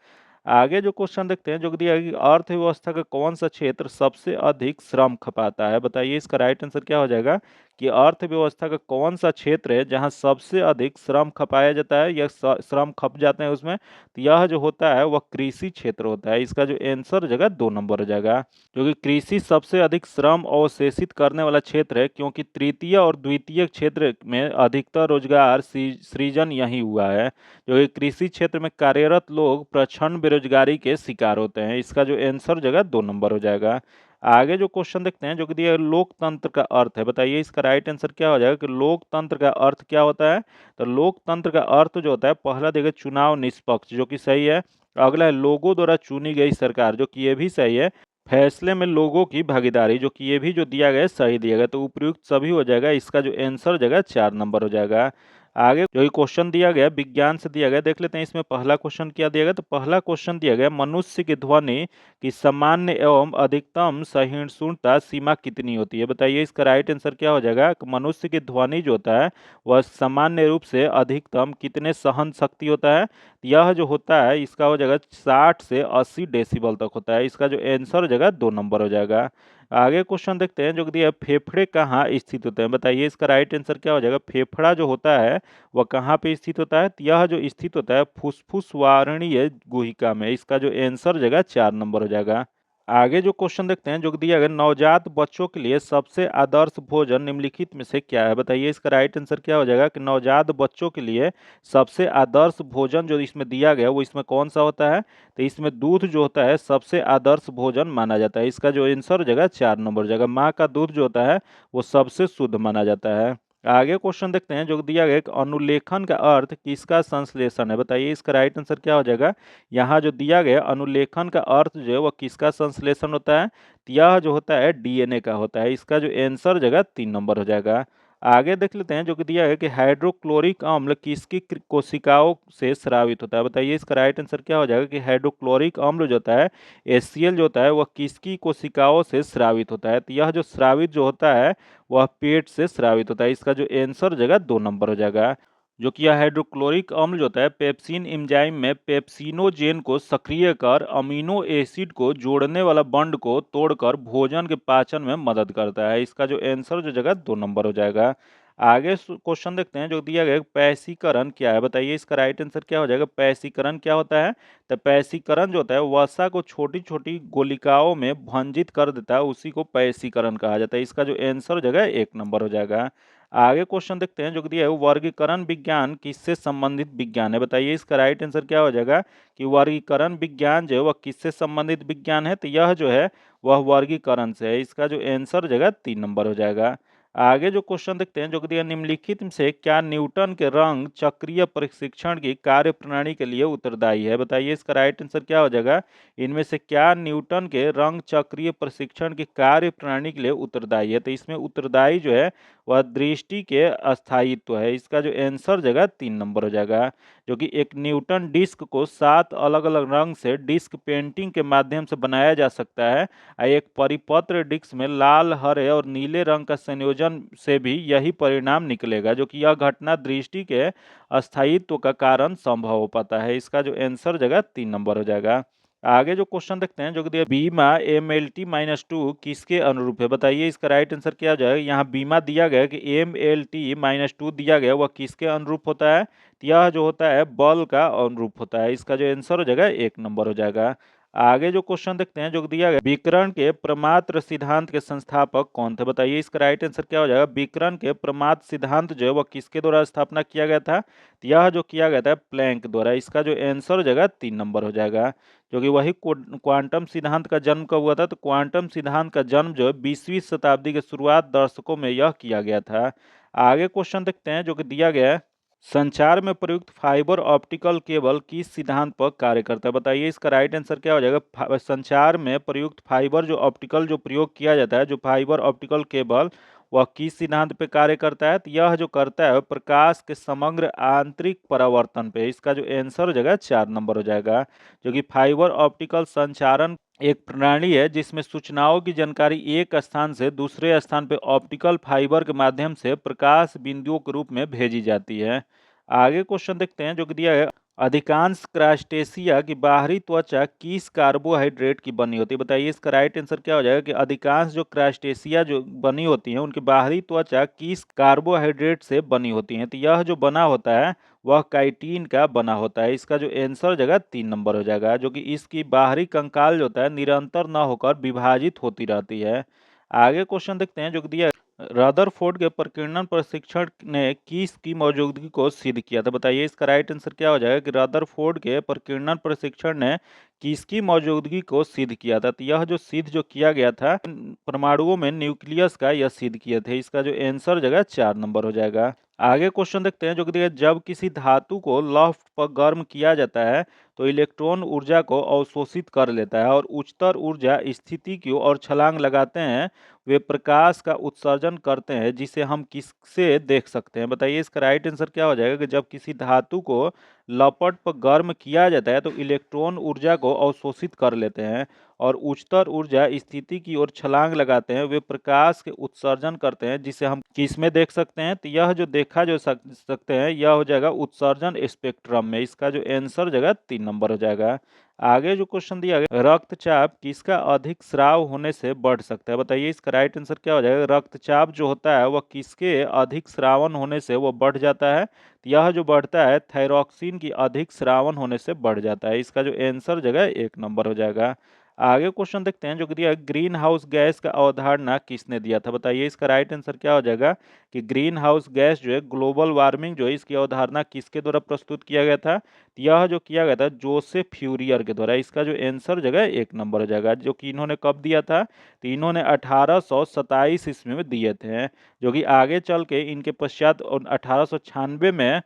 [SPEAKER 1] आगे जो क्वेश्चन देखते हैं जो कि दिया है कि अर्थव्यवस्था का कौन सा क्षेत्र सबसे अधिक श्रम खपाता है। बताइए इसका राइट आंसर क्या हो जाएगा कि अर्थव्यवस्था का कौन सा क्षेत्र है जहां सबसे अधिक श्रम खपाया जाता है या श्रम खप जाते हैं उसमें। तो यह जो होता है वह कृषि क्षेत्र होता है। इसका जो आंसर जगह 2 नंबर हो जाएगा। क्योंकि कृषि सबसे अधिक श्रम अवशेषित करने वाला क्षेत्र है, क्योंकि तृतीय और द्वितीय क्षेत्र में अधिकतर रोजगार सृजन यही हुआ है। जो कि कृषि क्षेत्र में कार्यरत लोग प्रचंड बेरोजगारी के शिकार होते हैं। इसका जो आंसर जगह 2 नंबर हो जाएगा। आगे जो क्वेश्चन देखते हैं जो कि दिया है लोकतंत्र का अर्थ है। बताइए इसका राइट आंसर क्या हो जाएगा कि लोकतंत्र का अर्थ क्या होता है। तो लोकतंत्र का अर्थ जो होता है पहला देखिए चुनाव निष्पक्ष, जो कि सही है। अगला है लोगों द्वारा चुनी गई सरकार, जो कि ये भी सही है। फैसले में लोगों की भागीदारी, जो कि ये भी जो दिया गया है सही दिया गया, तो उपयुक्त सभी हो जाएगा। इसका जो आंसर जगह 4 नंबर हो जाएगा। आगे जो ये क्वेश्चन दिया गया विज्ञान से दिया गया, देख लेते हैं इसमें पहला क्वेश्चन क्या दिया गया। तो पहला क्वेश्चन दिया गया मनुष्य की ध्वनि की सामान्य एवं अधिकतम सहिष्णुता सीमा कितनी होती है। बताइए इसका राइट आंसर क्या हो जाएगा कि मनुष्य की ध्वनि जो होता है वह सामान्य रूप से अधिकतम कितने सहन शक्ति होता है। यह जो होता है इसका हो जाएगा 60 से 80 डेसिबल तक होता है। इसका जो आंसर हो जाएगा 2 नंबर हो जाएगा। आगे क्वेश्चन देखते हैं जो कि दिया है फेफड़े कहाँ स्थित होते हैं। बताइए इसका राइट आंसर क्या हो जाएगा। फेफड़ा जो होता है वह कहाँ पे स्थित होता है। तो यह जो स्थित होता है फुफ्फुस वारणीय गुहिका में। इसका जो आंसर जगह 4 नंबर हो जाएगा। आगे जो क्वेश्चन देखते हैं जो कि दिया गया नवजात बच्चों के लिए सबसे आदर्श भोजन निम्नलिखित में से क्या है। बताइए इसका राइट आंसर क्या हो जाएगा कि नवजात बच्चों के लिए सबसे आदर्श भोजन जो इसमें दिया गया वो इसमें कौन सा होता है। तो इसमें दूध जो होता है सबसे आदर्श भोजन माना जाता है। इसका जो आंसर हो जाएगा 4 नंबर हो जाएगा। माँ का दूध जो होता है वो सबसे शुद्ध माना जाता है। आगे क्वेश्चन देखते हैं जो दिया गया कि अनुलेखन का अर्थ किसका संश्लेषण है। बताइए इसका राइट आंसर क्या हो जाएगा। यहाँ जो दिया गया अनुलेखन का अर्थ जो है वह किसका संश्लेषण होता है। तो यह जो होता है डीएनए का होता है। इसका जो आंसर जगह 3 नंबर हो जाएगा। आगे देख लेते हैं जो कि दिया है कि हाइड्रोक्लोरिक अम्ल किसकी कोशिकाओं से स्रावित होता है। बताइए इसका राइट आंसर क्या हो जाएगा कि हाइड्रोक्लोरिक अम्ल जो होता है HCl जो होता है वह किसकी कोशिकाओं से स्रावित होता है। तो यह जो स्रावित जो होता है वह पेट से स्रावित होता है। इसका जो आंसर जगह 2 नंबर हो जाएगा। जो कि यह हाइड्रोक्लोरिक अम्ल जो होता है पेप्सिन एंजाइम में पेप्सिनोजेन को सक्रिय कर अमीनो एसिड को जोड़ने वाला बॉन्ड को तोड़कर भोजन के पाचन में मदद करता है। इसका जो आंसर जो जगह 2 नंबर हो जाएगा। आगे क्वेश्चन देखते हैं जो दिया गया पैसीकरण क्या है। बताइए इसका राइट आंसर क्या हो जाएगा। पैसीकरण क्या होता है। तो पैसीकरण जो होता है वसा को छोटी छोटी गोलिकाओं में भंजित कर देता है, उसी को पैसीकरण कहा जाता है। इसका जो आंसर जगह 1 नंबर हो जाएगा। आगे क्वेश्चन देखते हैं जो कि दिया है वर्गीकरण विज्ञान किससे संबंधित विज्ञान है। बताइए इसका राइट आंसर क्या हो जाएगा कि वर्गीकरण विज्ञान जो है वह किससे संबंधित विज्ञान है। तो यह जो है वह वर्गीकरण से है। इसका जो आंसर जगह 3 नंबर हो जाएगा। आगे जो क्वेश्चन देखते हैं जो कि दिया, निम्नलिखित में से क्या न्यूटन के रंग चक्रीय परीक्षण की कार्यप्रणाली के लिए उत्तरदायी है? बताइए इसका राइट आंसर क्या हो जाएगा। इनमें से क्या न्यूटन के रंग चक्रीय परीक्षण की कार्यप्रणाली के लिए उत्तरदायी है? तो इसमें उत्तरदायी जो है वह दृष्टि के अस्थायित्व है। इसका जो आंसर जगह 3 नंबर हो जाएगा। जो कि एक न्यूटन डिस्क को 7 अलग अलग रंग से डिस्क पेंटिंग के माध्यम से बनाया जा सकता है। एक परिपत्र डिस्क में लाल, हरे और नीले रंग का संयोजन से भी यही परिणाम निकलेगा, जो कि यह घटना दृष्टि के अस्थायित्व का कारण संभव हो पाता है। इसका जो आंसर जगह 3 नंबर हो जाएगा। आगे जो क्वेश्चन देखते हैं जो कि दिया, बीमा MLT-2 किसके अनुरूप है? बताइए इसका राइट आंसर क्या हो जाएगा। यहाँ बीमा दिया गया कि MLT-2 दिया गया, वह किसके अनुरूप होता है? तो यह जो होता है बल का अनुरूप होता है। इसका जो आंसर हो जाएगा 1 नंबर हो जाएगा। आगे जो क्वेश्चन देखते हैं जो दिया गया, विकिरण के प्रमात्र सिद्धांत के संस्थापक कौन थे? बताइए इसका राइट आंसर क्या हो जाएगा। विकिरण के प्रमात्र सिद्धांत जो है वह किसके द्वारा स्थापना किया गया था? तो यह जो किया गया था प्लैंक द्वारा। इसका जो आंसर हो जाएगा 3 नंबर हो जाएगा। जो कि वही क्वांटम सिद्धांत का जन्म कब हुआ था? तो क्वांटम सिद्धांत का जन्म जो है 20वीं शताब्दी के शुरुआत दशकों में यह किया गया था। आगे क्वेश्चन देखते हैं जो कि दिया गया है, संचार में प्रयुक्त फाइबर ऑप्टिकल केबल किस सिद्धांत पर कार्य करता है? बताइए इसका राइट आंसर क्या हो जाएगा। संचार में प्रयुक्त फाइबर जो ऑप्टिकल जो प्रयोग किया जाता है, जो फाइबर ऑप्टिकल केबल, वह किस सिद्धांत पे कार्य करता है? तो यह जो करता है प्रकाश के समग्र आंतरिक परावर्तन पे। इसका जो आंसर हो जाएगा 4 नंबर हो जाएगा। जो कि फाइबर ऑप्टिकल संचारण एक प्रणाली है जिसमें सूचनाओं की जानकारी एक स्थान से दूसरे स्थान पर ऑप्टिकल फाइबर के माध्यम से प्रकाश बिंदुओं के रूप में भेजी जाती है। आगे क्वेश्चन देखते हैं जो कि दिया है, अधिकांश क्रास्टेशिया की बाहरी त्वचा किस कार्बोहाइड्रेट की बनी होती है? बताइए इसका राइट आंसर क्या हो जाएगा कि अधिकांश जो क्रास्टेशिया जो बनी होती हैं उनकी बाहरी त्वचा किस कार्बोहाइड्रेट से बनी होती हैं? तो यह जो बना होता है वह काइटिन का बना होता है। इसका जो आंसर हो जाएगा 3 नंबर हो जाएगा। जो कि इसकी बाहरी कंकाल जो होता है निरंतर न होकर विभाजित होती रहती है। आगे क्वेश्चन देखते हैं जो कि दिया है, रदरफोर्ड के प्रकीर्णन परीक्षण ने किस की मौजूदगी को सिद्ध किया था? बताइए इसका राइट आंसर क्या हो जाएगा कि रदरफोर्ड के प्रकीर्णन परीक्षण ने किसकी मौजूदगी को सिद्ध किया था? तो यह जो सिद्ध जो किया गया था परमाणुओं में न्यूक्लियस का, यह सिद्ध किए थे। इसका जो आंसर जगह 4 नंबर हो जाएगा। आगे क्वेश्चन देखते हैं जो कि देखिए, जब किसी धातु को लौह पर गर्म किया जाता है तो इलेक्ट्रॉन ऊर्जा को अवशोषित कर लेता है और उच्चतर ऊर्जा स्थिति की ओर छलांग लगाते हैं, वे प्रकाश का उत्सर्जन करते हैं, जिसे हम किससे देख सकते हैं? बताइए इसका राइट आंसर क्या हो जाएगा कि जब किसी धातु को लपट पर गर्म किया जाता है तो इलेक्ट्रॉन ऊर्जा को अवशोषित कर लेते हैं और उच्चतर ऊर्जा स्थिति की ओर छलांग लगाते हैं, वे प्रकाश के उत्सर्जन करते हैं, जिसे हम किस में देख सकते हैं? तो यह जो देखा जो सकते हैं यह हो जाएगा उत्सर्जन स्पेक्ट्रम में। इसका जो आंसर जगह 3 नंबर हो जाएगा। आगे जो क्वेश्चन दिया गया, रक्तचाप किसका अधिक स्राव होने से बढ़ सकता है? बताइए इसका राइट आंसर क्या हो जाएगा। रक्तचाप जो होता है वह किसके अधिक स्रावन होने से वो बढ़ जाता है? तो यह जो बढ़ता है थायरॉक्सिन की अधिक स्रावन होने से बढ़ जाता है। इसका जो आंसर जगह 1 नंबर हो जाएगा। आगे क्वेश्चन देखते हैं जो कि दिया, ग्रीन हाउस गैस का अवधारणा किसने दिया था? बताइए इसका राइट आंसर क्या हो जाएगा कि ग्रीन हाउस गैस जो है ग्लोबल वार्मिंग जो है इसकी अवधारणा किसके द्वारा प्रस्तुत किया गया था? यह जो किया गया था जोसेफ फ्यूरियर के द्वारा। इसका जो आंसर जगह 1 नंबर हो जाएगा। जो कि इन्होंने कब दिया था? तो इन्होंने 1827 ईस्वी में दिए थे। जो कि आगे चल के इनके पश्चात 1896 में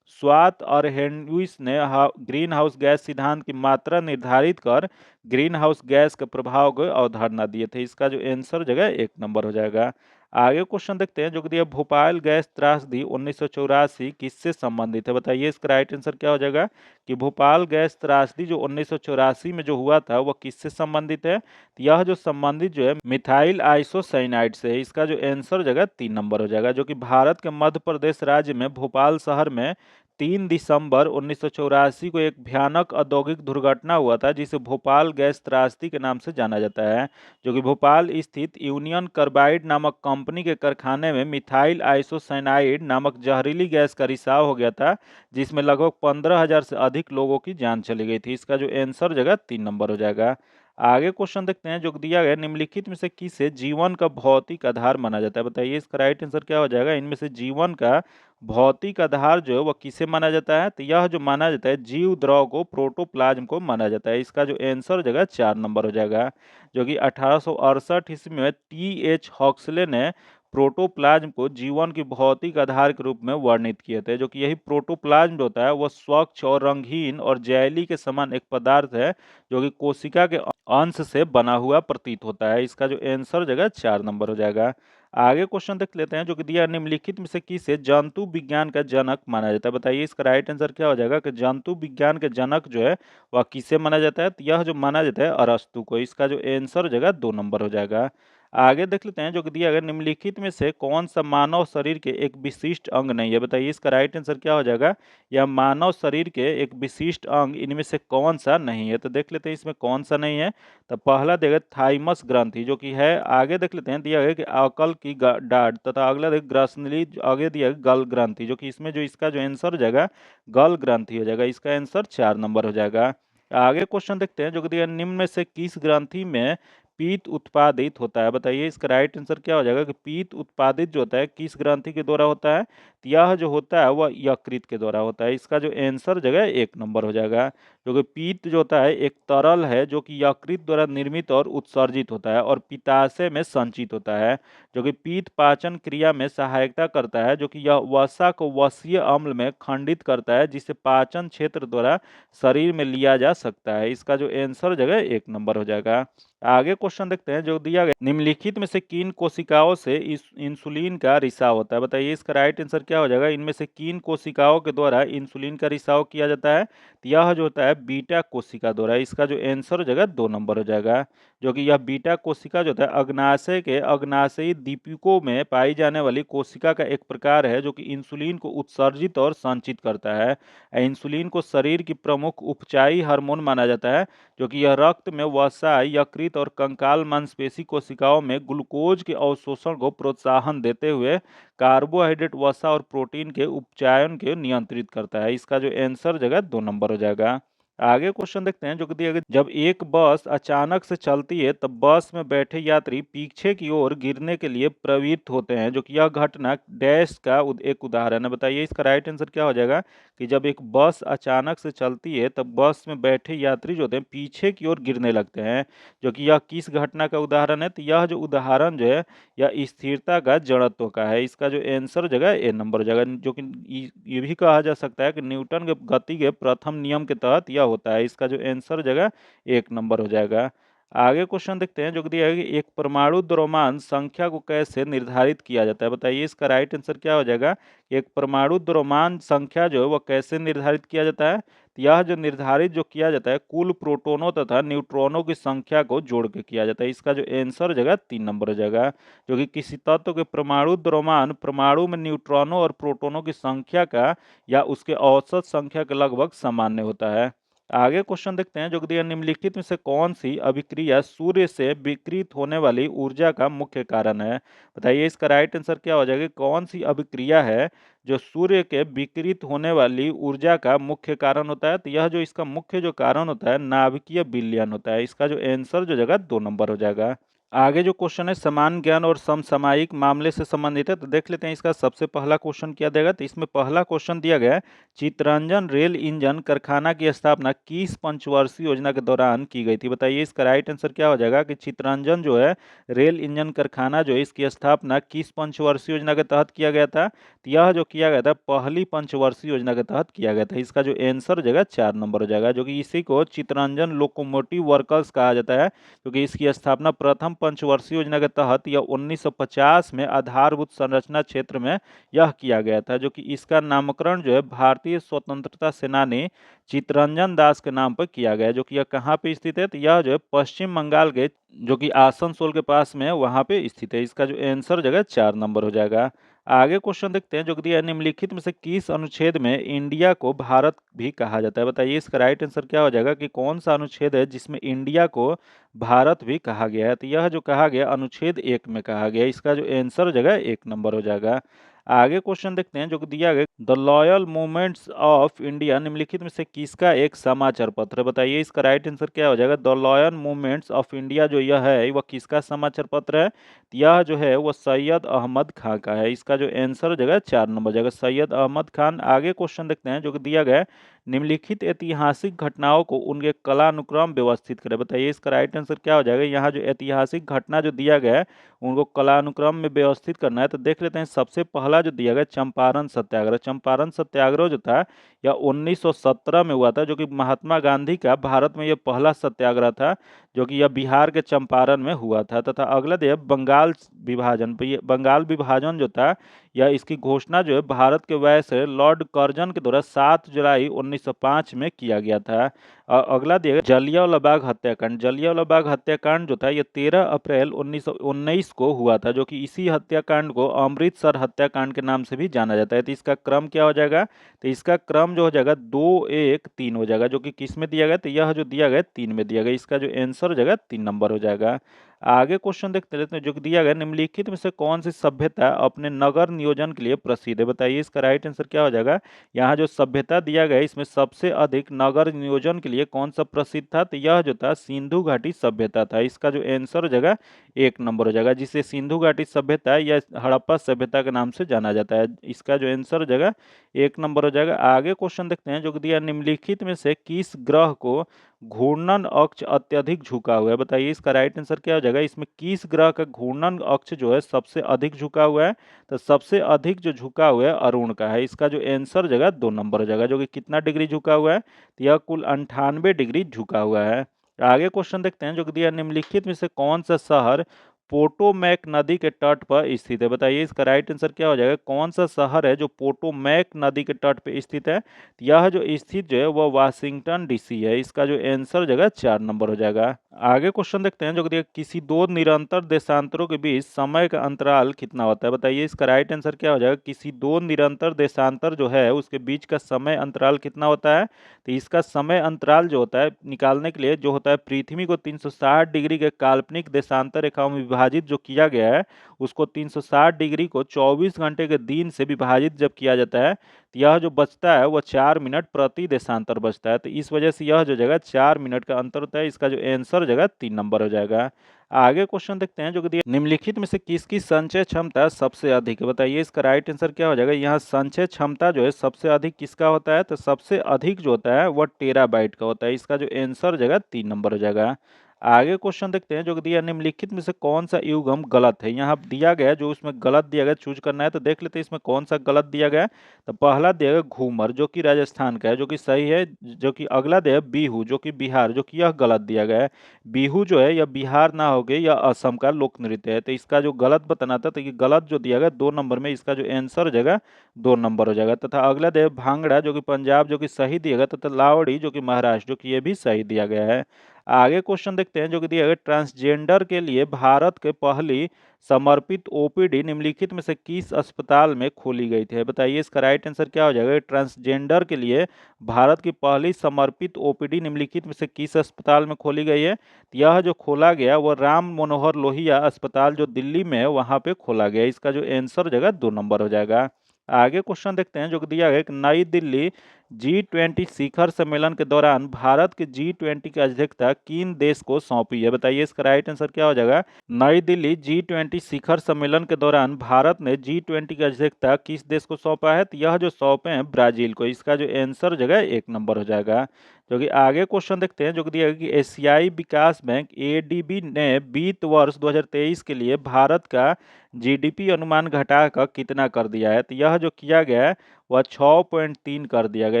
[SPEAKER 1] स्वात और हेनरिच ने ग्रीन हाउस गैस सिद्धांत की मात्रा निर्धारित कर ग्रीन हाउस गैस के प्रभाव को अवधारणा दिए थे। इसका जो आंसर जगह 1 नंबर हो जाएगा। आगे क्वेश्चन देखते हैं जो कि दिया, भोपाल गैस त्रासदी 1984 किससे संबंधित है? बताइए इसका राइट आंसर क्या हो जाएगा कि भोपाल गैस त्रासदी जो 1984 में जो हुआ था वह किससे संबंधित है? तो यह जो संबंधित जो है मिथाइल आइसोसाइनाइड से है। इसका जो आंसर जगह 3 नंबर हो जाएगा। जो कि भारत के मध्य प्रदेश राज्य में भोपाल शहर में 3 दिसंबर 1984 को एक भयानक औद्योगिक दुर्घटना हुआ था, जिसे भोपाल गैस त्रासदी के नाम से जाना जाता है। जो कि भोपाल स्थित यूनियन कार्बाइड नामक कंपनी के कारखाने में मिथाइल आइसोसाइनाइड नामक जहरीली गैस का रिसाव हो गया था, जिसमें लगभग 15,000 से अधिक लोगों की जान चली गई थी। इसका जो आंसर जगह 3 नंबर हो जाएगा। आगे क्वेश्चन देखते हैं जो दिया गया, निम्नलिखित में से किसे जीवन का भौतिक आधार माना जाता है? बताइए इसका राइट आंसर क्या हो जाएगा। इनमें से जीवन का भौतिक आधार जो है वह किसे माना जाता है? तो यह जो माना जाता है जीव द्रव को, प्रोटोप्लाज्म को माना जाता है। इसका जो आंसर जगह 4 नंबर हो जाएगा। जो कि 1868 ईस्वी में T.H. हॉक्सले ने प्रोटोप्लाज्म को जीवन की भौतिक आधार के रूप में वर्णित किए थे। जो कि यही प्रोटोप्लाज्म जो होता है वह स्वच्छ और रंगीन और जेली के समान एक पदार्थ है, जो कि कोशिका के अंश से बना हुआ प्रतीत होता है। इसका जो आंसर हो जाएगा 4 नंबर हो जाएगा। आगे क्वेश्चन देख लेते हैं, जो कि दिया निम्नलिखित में से किसे जंतु विज्ञान का जनक माना जाता है। बताइए इसका राइट आंसर क्या हो जाएगा कि जंतु विज्ञान के जनक जो है वह किसे माना जाता है। तो यह जो माना जाता है अरस्तु को। इसका जो आंसर हो जाएगा 2 नंबर हो जाएगा। आगे देख लेते हैं, जो कि दिया गया निम्नलिखित में से कौन सा मानव शरीर के एक विशिष्ट अंग नहीं है। बताइए इसका राइट आंसर क्या हो जाएगा। यह मानव शरीर के एक विशिष्ट अंग इनमें से कौन सा नहीं है। तो देख लेते हैं इसमें कौन सा नहीं है। तो पहला देगा थाइमस ग्रंथि जो कि है। आगे देख लेते हैं, दिया गया कि अकल की डाढ़ तथा अगला देख ग्रसनली। आगे दिया गया गल ग्रंथि, जो कि इसमें जो इसका जो आंसर हो जाएगा गल ग्रंथि हो जाएगा। इसका आंसर 4 नंबर हो जाएगा। आगे क्वेश्चन देखते हैं, जो कि दिया निम्न में से किस ग्रंथि में पीत उत्पादित होता है। बताइए इसका राइट आंसर क्या हो जाएगा कि पीत उत्पादित जो होता है किस ग्रंथि के द्वारा होता है। तो यह जो होता है वह यकृत के द्वारा होता है। इसका जो आंसर जगह 1 नंबर हो जाएगा। जो कि पीत जो होता है एक तरल है जो कि यकृत द्वारा निर्मित और उत्सर्जित होता है और पित्ताशय में संचित होता है। जो कि पीत पाचन क्रिया में सहायता करता है, जो कि यह वसा को वसीय अम्ल में खंडित करता है, जिसे पाचन क्षेत्र द्वारा शरीर में लिया जा सकता है। इसका जो आंसर जगह 1 नंबर हो जाएगा। आगे क्वेश्चन देखते हैं, जो दिया गया निम्नलिखित में से किन कोशिकाओं से इंसुलिन का रिसाव होता है। बताइए इसका राइट आंसर क्या हो जाएगा। इनमें से किन कोशिकाओं के द्वारा इंसुलिन का रिसाव किया जाता है। तो यह जो होता है बीटा कोशिका द्वारा। इसका जो आंसर हो जाएगा 2 नंबर हो जाएगा। जो कि यह बीटा कोशिका जो होता है अग्नाशय के अग्नाशयी दीपिकों में पाई जाने वाली कोशिका का एक प्रकार है, जो कि इंसुलिन को उत्सर्जित और संचित करता है। इंसुलिन को शरीर की प्रमुख उपचायी हार्मोन माना जाता है, जो कि यह रक्त में वसा, यकृत और कंकाल मांसपेशी कोशिकाओं में ग्लूकोज के अवशोषण को प्रोत्साहन देते हुए कार्बोहाइड्रेट, वसा और प्रोटीन के उपचयन के नियंत्रित करता है। इसका जो आंसर जगह 2 नंबर हो जाएगा। आगे क्वेश्चन देखते हैं, जो कि दिया गया जब एक बस अचानक से चलती है तब बस में बैठे यात्री पीछे की ओर गिरने के लिए प्रवृत्त होते हैं। जो कि यह घटना डैश का एक उदाहरण है। बताइए इसका राइट आंसर क्या हो जाएगा कि जब एक बस अचानक से चलती है तब बस में बैठे यात्री जो होते हैं पीछे की ओर गिरने लगते हैं। जो कि यह किस घटना का उदाहरण है। तो यह जो उदाहरण जो है यह स्थिरता का जड़त्व का है। इसका जो आंसर जगह ए नंबर हो जाएगा। जो कि ये भी कहा जा सकता है कि न्यूटन के गति के प्रथम नियम के तहत यह होता है। इसका जो आंसर जगह 1 नंबर हो जाएगा। आगे क्वेश्चन देखते हैं, जो कि दिया है कि एक परमाणु द्रव्यमान संख्या को कैसे निर्धारित किया जाता है। बताइए इसका राइट आंसर क्या हो जाएगा। एक परमाणु द्रव्यमान संख्या जो है वह कैसे निर्धारित किया जाता है। तो यह जो निर्धारित जो किया जाता है कुल प्रोटोनों तथा न्यूट्रॉनों की संख्या को जोड़ के किया जाता है। इसका जो आंसर जगह 3 नंबर हो जाएगा। जो कि किसी तत्व के परमाणु द्रव्यमान परमाणु में न्यूट्रॉनों और प्रोटोनों की संख्या का या उसके औसत संख्या के लगभग सामान्य होता है। आगे क्वेश्चन देखते हैं, जो कि दिया निम्नलिखित में से कौन सी अभिक्रिया सूर्य से विकिरित होने वाली ऊर्जा का मुख्य कारण है। बताइए इसका राइट आंसर क्या हो जाएगा। कौन सी अभिक्रिया है जो सूर्य के विकिरित होने वाली ऊर्जा का मुख्य कारण होता है। तो यह जो इसका मुख्य जो कारण होता है नाभिकीय विलयन होता है। इसका जो आंसर जो जगह 2 नंबर हो जाएगा। आगे जो क्वेश्चन है समान ज्ञान और समसामयिक मामले से संबंधित है। तो देख लेते हैं इसका सबसे पहला क्वेश्चन क्या देगा। तो इसमें पहला क्वेश्चन दिया गया है, चितरंजन रेल इंजन कारखाना की स्थापना किस पंचवर्षीय योजना के दौरान की गई थी। बताइए इसका राइट आंसर क्या हो जाएगा कि चितरंजन जो है रेल इंजन कारखाना जो है इसकी स्थापना किस पंचवर्षीय योजना के तहत किया गया था। तो यह जो किया गया था पहली पंचवर्षीय योजना के तहत किया गया था। इसका जो आंसर जगह 4 नंबर हो जाएगा। जो कि इसी को चितरंजन लोकोमोटिव वर्कर्स कहा जाता है, क्योंकि इसकी स्थापना प्रथम पंचवर्षीय योजना के तहत यह 1950 में आधारभूत संरचना क्षेत्र में यह किया गया था। जो कि इसका नामकरण जो है भारतीय स्वतंत्रता सेनानी चित्तरंजन दास के नाम पर किया गया है। जो कि यह कहाँ पे स्थित है। तो यह जो है पश्चिम बंगाल के जो कि आसनसोल के पास में है वहाँ पे स्थित है। इसका जो आंसर जगह 4 नंबर हो जाएगा। आगे क्वेश्चन देखते हैं, जो कि दिया है निम्नलिखित में से किस अनुच्छेद में इंडिया को भारत भी कहा जाता है। बताइए इसका राइट आंसर क्या हो जाएगा कि कौन सा अनुच्छेद है जिसमें इंडिया को भारत भी कहा गया है। तो यह जो कहा गया अनुच्छेद 1 में कहा गया। इसका जो आंसर जगह 1 नंबर हो जाएगा। आगे क्वेश्चन देखते हैं, जो कि दिया गया the loyal movements of India निम्नलिखित में से किसका एक समाचार पत्र है। बताइए इसका राइट आंसर क्या हो जाएगा। The loyal movements of India जो यह है वह किसका समाचार पत्र है। यह जो है वह सैयद अहमद खान का है। इसका जो आंसर हो जाएगा 4 नंबर हो जाएगा सैयद अहमद खान। आगे क्वेश्चन देखते हैं, जो कि दिया गया है निम्नलिखित ऐतिहासिक घटनाओं को उनके कालानुक्रम व्यवस्थित करें। बताइए इसका राइट आंसर क्या हो जाएगा। यहाँ जो ऐतिहासिक घटना जो दिया गया है उनको कालानुक्रम में व्यवस्थित करना है। तो देख लेते हैं, सबसे पहला जो दिया गया चंपारण सत्याग्रह। चंपारण सत्याग्रह जो था यह 1917 में हुआ था, जो कि महात्मा गांधी का भारत में यह पहला सत्याग्रह था, जो कि यह बिहार के चंपारण में हुआ था। तथा अगला दिया बंगाल विभाजन। बंगाल विभाजन जो था या इसकी घोषणा जो है भारत के वायसराय लॉर्ड कर्जन के द्वारा 7 जुलाई 1905 में किया गया था। अगला दिया जलियांवाला बाग हत्याकांड। जलियांवाला बाग हत्याकांड जो था यह 13 अप्रैल 1919 को हुआ था, जो कि इसी हत्याकांड को अमृतसर हत्याकांड के नाम से भी जाना जाता है। तो इसका क्रम क्या हो जाएगा, तो इसका क्रम जो हो जाएगा 2 1 3 हो जाएगा, जो कि किस में दिया गया, तो यह जो दिया गया 3 में दिया गया। इसका जो आंसर हो जाएगा 3 नंबर हो जाएगा। आगे क्वेश्चन देखते रहते हैं, जो कि दिया गया निम्नलिखित में से कौन सी सभ्यता अपने नगर नियोजन के लिए प्रसिद्ध है। बताइए इसका राइट आंसर क्या हो जाएगा। यहाँ जो सभ्यता दिया गया है इसमें सबसे अधिक नगर नियोजन के लिए कौन सा प्रसिद्ध था, तो यह जो था सिंधु घाटी सभ्यता था। इसका जो आंसर हो जाएगा 1 नंबर हो जाएगा, जिसे सिंधु घाटी सभ्यता या हड़प्पा सभ्यता के नाम से जाना जाता है। इसका जो आंसर हो जाएगा 1 नंबर हो जाएगा। आगे क्वेश्चन देखते हैं, जो कि दिया निम्नलिखित में से किस ग्रह को घूर्णन अक्ष अत्यधिक झुका हुआ है। बताइए इसका राइट आंसर क्या हो जाएगा। इसमें किस ग्रह का घूर्णन अक्ष जो है सबसे अधिक झुका हुआ है, तो सबसे अधिक जो झुका हुआ है अरुण का है। इसका जो आंसर हो जाएगा 2 नंबर हो जाएगा, जो कि कितना डिग्री झुका हुआ है, तो यह कुल 98 डिग्री झुका हुआ है। आगे क्वेश्चन देखते हैं, जो कि दिया निम्नलिखित में से कौन सा शहर पोटोमैक नदी के तट पर स्थित है। बताइए इसका राइट आंसर क्या हो जाएगा। कौन सा शहर है जो पोटोमैक नदी के तट पर स्थित है, यह जो स्थित जो है वह वाशिंगटन डीसी है। इसका जो आंसर जगह 4 नंबर हो जाएगा। आगे क्वेश्चन देखते हैं, जो कि किसी दो निरंतर देशांतरों के बीच समय का अंतराल कितना होता है। बताइए इसका राइट आंसर क्या हो जाएगा। किसी दो निरंतर देशांतर जो है उसके बीच का समय अंतराल कितना होता है, तो इसका समय अंतराल जो होता है निकालने के लिए जो होता है, पृथ्वी को 360 डिग्री के काल्पनिक देशांतर रेखाओं में विभाजित जो किया गया है उसको 360 डिग्री को 24 घंटे के दिन से विभाजित जब किया जाता है, तो यह जो बचता है वह 4 मिनट प्रति देशांतर बचता है। तो इस वजह से यह जो जगह 4 मिनट का अंतर होता है। इसका जो आंसर जगह 3 नंबर हो जाएगा। आगे क्वेश्चन देखते हैं, जो कि दिया निम्नलिखित में से किसकी संचय क्षमता सबसे अधिक है। बताइए इसका राइट आंसर क्या हो जाएगा। यहाँ संचय क्षमता जो है सबसे अधिक किसका होता है, तो सबसे अधिक जो होता है वह टेराबाइट का होता है। इसका जो आंसर जगह 3 नंबर हो जाएगा। आगे क्वेश्चन देखते हैं, जो कि दिया निम्नलिखित में से कौन सा युग्म गलत है। यहाँ दिया गया है जो उसमें गलत दिया गया चूज करना है। तो देख लेते हैं इसमें कौन सा गलत दिया गया है। तो पहला दिया गया घूमर, जो कि राजस्थान का है, जो कि सही है। जो कि अगला दिया है बिहू, जो कि बिहार, जो कि यह गलत दिया गया है। बिहू जो है यह बिहार ना हो गई, यह असम का लोक नृत्य है। तो इसका जो गलत बताना था, तो ये गलत जो दिया गया 2 नंबर में, इसका जो आंसर हो जाएगा 2 नंबर हो जाएगा। तथा अगला दिया भांगड़ा, जो कि पंजाब, जो कि सही दिया गया। तथा लावड़ी, जो कि महाराष्ट्र, जो कि ये भी सही दिया गया है। आगे क्वेश्चन देखते हैं, जो कि दिया गया ट्रांसजेंडर के लिए भारत के पहली समर्पित ओपीडी निम्नलिखित में से किस अस्पताल में खोली गई थी। बताइए इसका राइट आंसर क्या हो जाएगा। ट्रांसजेंडर के लिए भारत की पहली समर्पित ओपीडी निम्नलिखित में से किस अस्पताल में खोली गई है। यह जो खोला गया वह राम मनोहर लोहिया अस्पताल जो दिल्ली में है वहां पे खोला गया। इसका जो आंसर जगह 2 नंबर हो जाएगा। आगे क्वेश्चन देखते हैं, जो कि दिया गया कि नई दिल्ली G20 शिखर सम्मेलन के दौरान भारत के G20 की अध्यक्षता किन देश को सौंपी है। बताइए इसका राइट आंसर क्या हो जाएगा। नई दिल्ली G20 शिखर सम्मेलन के दौरान भारत ने G20 की अध्यक्षता किस देश को सौंपा है, तो यह जो सौंपे हैं ब्राजील को। इसका जो आंसर जगह 1 नंबर हो जाएगा। जो कि आगे क्वेश्चन देखते हैं, जो कि दिया गया कि एशियाई विकास बैंक ADB ने वित्त वर्ष 2023 के लिए भारत का GDP अनुमान घटाकर कितना कर दिया है, तो यह जो किया गया है वह 6.3 कर दिया गया।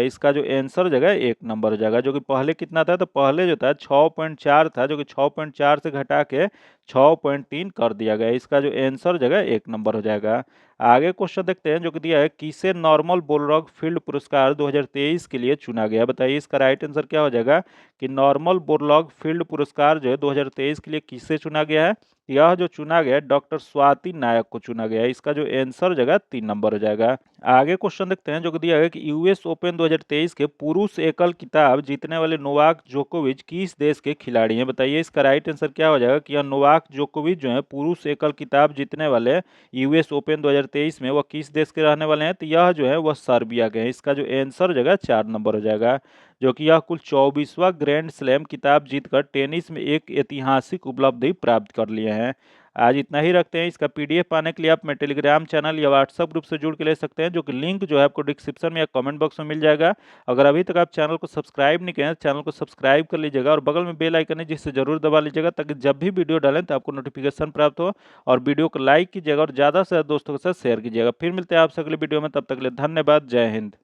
[SPEAKER 1] इसका जो आंसर जगह 1 नंबर हो जाएगा। जो कि पहले कितना था, तो पहले जो था 6.4 था, जो कि 6.4 से घटा के 6.3 कर दिया गया। इसका जो आंसर जगह 1 नंबर हो जाएगा। आगे क्वेश्चन देखते हैं, जो कि दिया है किसे नॉर्मल बोरलॉग फील्ड पुरस्कार 2023 के लिए चुना गया। बताइए इसका राइट आंसर क्या हो जाएगा कि नॉर्मल बोरलॉग फील्ड पुरस्कार जो है 2023 के लिए किसे चुना गया है। यह जो चुना गया डॉक्टर स्वाति नायक को चुना गया है। इसका जो आंसर जगह 3 नंबर हो जाएगा। आगे क्वेश्चन देखते हैं, जो कि दिया है कि यूएस ओपन 2023 के पुरुष एकल खिताब जीतने वाले नोवाक जोकोविच किस देश के खिलाड़ी हैं। बताइए इसका राइट आंसर क्या हो जाएगा कि यह नोवाक जोकोविच जो है पुरुष एकल खिताब जीतने वाले यूएस ओपन 2023 में वह किस देश के रहने वाले हैं, तो यह जो है वह सर्बिया के हैं। इसका जो आंसर जगह 4 नंबर हो जाएगा। जो कि यह कुल 24वां ग्रैंड स्लैम खिताब जीतकर टेनिस में एक ऐतिहासिक उपलब्धि प्राप्त कर लिए हैं। आज इतना ही रखते हैं। इसका पीडीएफ पाने के लिए आप मेरे टेलीग्राम चैनल या व्हाट्सएप ग्रुप से जुड़ के ले सकते हैं, जो कि लिंक जो है आपको डिस्क्रिप्शन में या कमेंट बॉक्स में मिल जाएगा। अगर अभी तक आप चैनल को सब्सक्राइब नहीं किए हैं, चैनल को सब्सक्राइब कर लीजिएगा और बगल में बेल आइकन है जिससे जरूर दबा लीजिएगा, ताकि जब भी वीडियो डालें तो आपको नोटिफिकेशन प्राप्त हो। और वीडियो को लाइक कीजिएगा और ज़्यादा से ज़्यादा दोस्तों के साथ शेयर कीजिएगा। फिर मिलते हैं आपसे अगले वीडियो में, तब तक के लिए धन्यवाद। जय हिंद।